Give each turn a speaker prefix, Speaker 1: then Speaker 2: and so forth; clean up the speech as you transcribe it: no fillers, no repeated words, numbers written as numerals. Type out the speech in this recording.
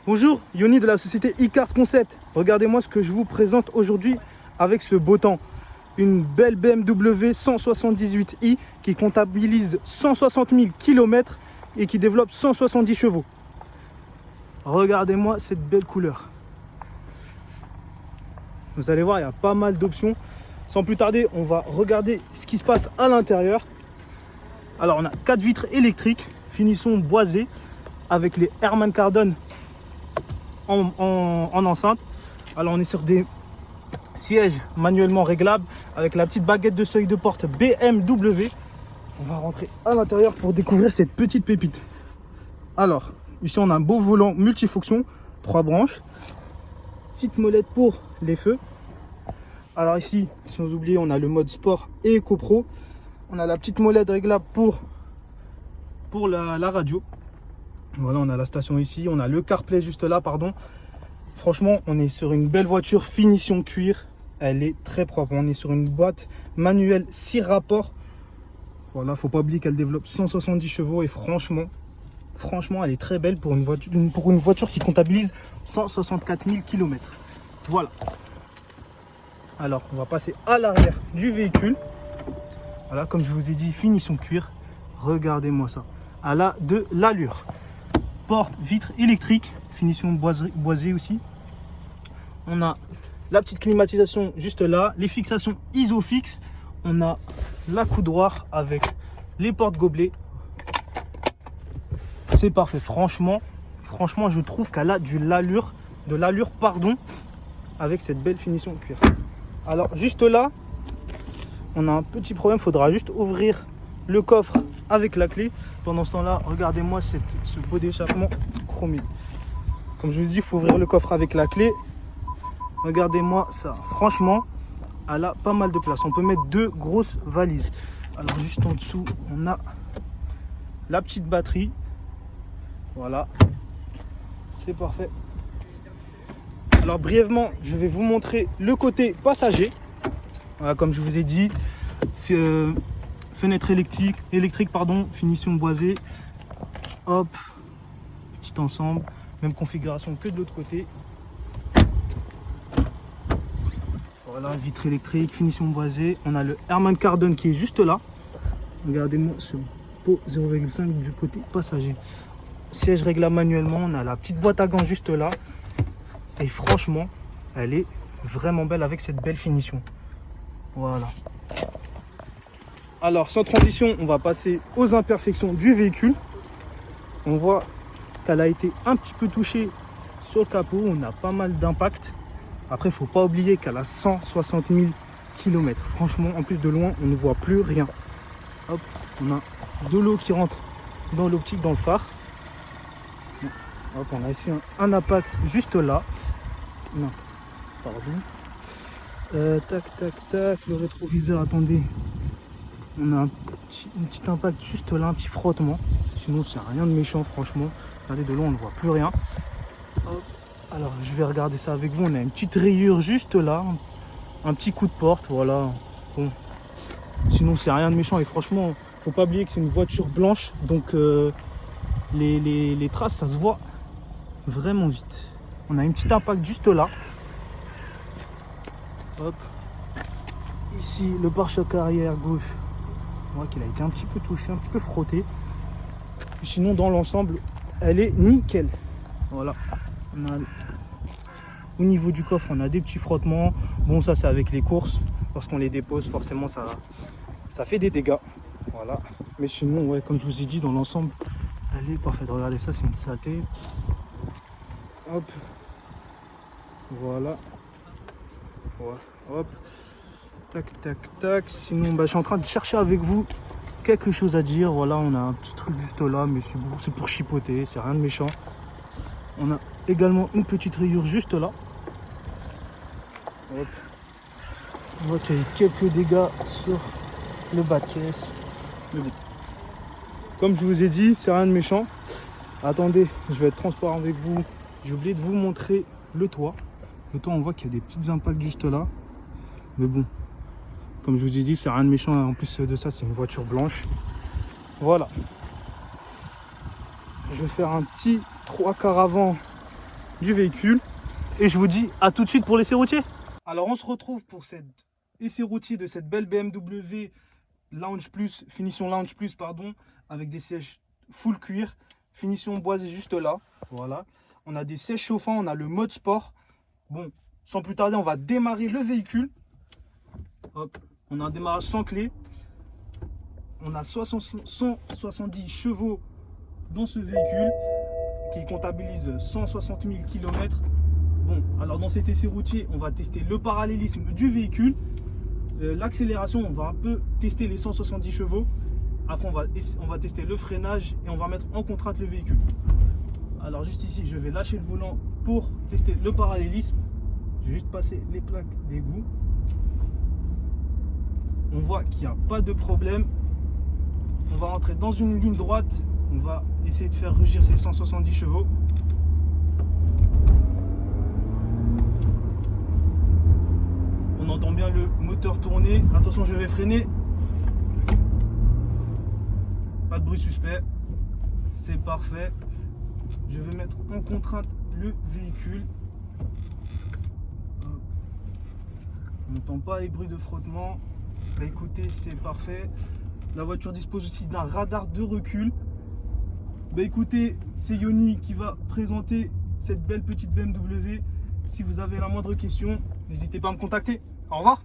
Speaker 1: Bonjour, Yoni de la société Icars Concept. Regardez-moi ce que je vous présente aujourd'hui avec ce beau temps. Une belle BMW 178i qui comptabilise 160 000 km et qui développe 170 chevaux. Regardez-moi cette belle couleur. Vous allez voir, il y a pas mal d'options. Sans plus tarder, on va regarder ce qui se passe à l'intérieur. Alors, on a 4 vitres électriques, finition boisée, avec les Harman Kardon en enceinte. Alors, on est sur des sièges manuellement réglables avec la petite baguette de seuil de porte BMW. On va rentrer à l'intérieur pour découvrir cette petite pépite. Alors, ici, on a un beau volant multifonction, 3 branches. Petite molette pour les feux. Alors ici, sans oublier, on a le mode sport et Eco Pro. On a la petite molette réglable pour la radio. Voilà, on a la station ici. On a le CarPlay juste là, pardon. Franchement, on est sur une belle voiture finition cuir. Elle est très propre. On est sur une boîte manuelle 6 rapports. Voilà, faut pas oublier qu'elle développe 170 chevaux. Et franchement, elle est très belle pour une voiture qui comptabilise 164 000 km. Voilà. Alors, on va passer à l'arrière du véhicule. Voilà, comme je vous ai dit, finition cuir. Regardez-moi ça. Elle a de l'allure. Porte, vitre électrique, finition boisée aussi. On a la petite climatisation juste là. Les fixations Isofix. On a la coudoir avec les portes gobelets. C'est parfait. Franchement, je trouve qu'elle a de l'allure, avec cette belle finition cuir. Alors juste là, on a un petit problème, il faudra juste ouvrir le coffre avec la clé. Pendant ce temps-là, regardez-moi ce pot d'échappement chromé. Comme je vous dis, il faut ouvrir le coffre avec la clé. Regardez-moi ça. Franchement, elle a pas mal de place. On peut mettre 2 grosses valises. Alors juste en dessous, on a la petite batterie. Voilà, c'est parfait. Alors brièvement, je vais vous montrer le côté passager. Voilà, comme je vous ai dit, fenêtre électrique, finition boisée. Hop, petit ensemble, même configuration que de l'autre côté. Voilà, vitre électrique, finition boisée. On a le Harman Kardon qui est juste là. Regardez-moi ce pot 0,5 du côté passager. Siège réglable manuellement. On a la petite boîte à gants juste là. Et franchement, elle est vraiment belle avec cette belle finition. Voilà. Alors, sans transition, on va passer aux imperfections du véhicule. On voit qu'elle a été un petit peu touchée sur le capot. On a pas mal d'impact. Après, il ne faut pas oublier qu'elle a 160 000 km. Franchement, en plus de loin, on ne voit plus rien. Hop, on a de l'eau qui rentre dans l'optique, dans le phare. Hop, on a ici un impact juste là. Non, pardon. Tac. Le rétroviseur, attendez. On a un petit impact juste là, un petit frottement. Sinon, c'est rien de méchant, franchement. Regardez, de loin, on ne voit plus rien. Hop. Alors, je vais regarder ça avec vous. On a une petite rayure juste là. Un petit coup de porte, voilà. Bon. Sinon, c'est rien de méchant. Et franchement, faut pas oublier que c'est une voiture blanche. Donc, les traces, ça se voit vraiment vite. On a une petite impact juste là. Hop. Ici, le pare-choc arrière gauche. On voit qu'il a été un petit peu touché, un petit peu frotté. Sinon, dans l'ensemble, elle est nickel. Voilà. Au niveau du coffre, on a des petits frottements. Bon, ça, c'est avec les courses. Lorsqu'on les dépose, forcément, ça fait des dégâts. Voilà. Mais sinon, ouais, comme je vous ai dit, dans l'ensemble, elle est parfaite. Regardez ça, c'est une saleté. Hop. Voilà. Hop. Tac. Sinon, je suis en train de chercher avec vous quelque chose à dire. Voilà, on a un petit truc juste là, mais c'est pour chipoter, c'est rien de méchant. On a également une petite rayure juste là. Hop. On voit qu'il y a eu quelques dégâts sur le bas de caisse. Mais bon. Comme je vous ai dit, c'est rien de méchant. Attendez, je vais être transparent avec vous. J'ai oublié de vous montrer le toit. Le toit, on voit qu'il y a des petites impacts juste là. Mais bon, comme je vous ai dit, c'est rien de méchant. En plus de ça, c'est une voiture blanche. Voilà. Je vais faire un petit 3/4 avant du véhicule. Et je vous dis à tout de suite pour l'essai routier. Alors on se retrouve pour cet essai routier de cette belle BMW Lounge Plus, finition Lounge Plus pardon, avec des sièges full cuir, finition boisée juste là. Voilà. On a des sièges chauffants, on a le mode sport. Bon, sans plus tarder, on va démarrer le véhicule. Hop, on a un démarrage sans clé. On a 170 chevaux dans ce véhicule qui comptabilise 160 000 km. Bon, alors dans cet essai routier, on va tester le parallélisme du véhicule. L'accélération, on va un peu tester les 170 chevaux. Après, on va tester le freinage et on va mettre en contrainte le véhicule. Alors juste ici, je vais lâcher le volant pour tester le parallélisme. Je vais juste passer les plaques d'égout. On voit qu'il n'y a pas de problème. On va rentrer dans une ligne droite. On va essayer de faire rugir ces 170 chevaux. On entend bien le moteur tourner. Attention, je vais freiner. Pas de bruit suspect. C'est parfait. Je vais mettre en contrainte le véhicule. On n'entend pas les bruits de frottement. Bah écoutez, c'est parfait. La voiture dispose aussi d'un radar de recul. Bah écoutez, c'est Yoni qui va présenter cette belle petite BMW. Si vous avez la moindre question, n'hésitez pas à me contacter. Au revoir.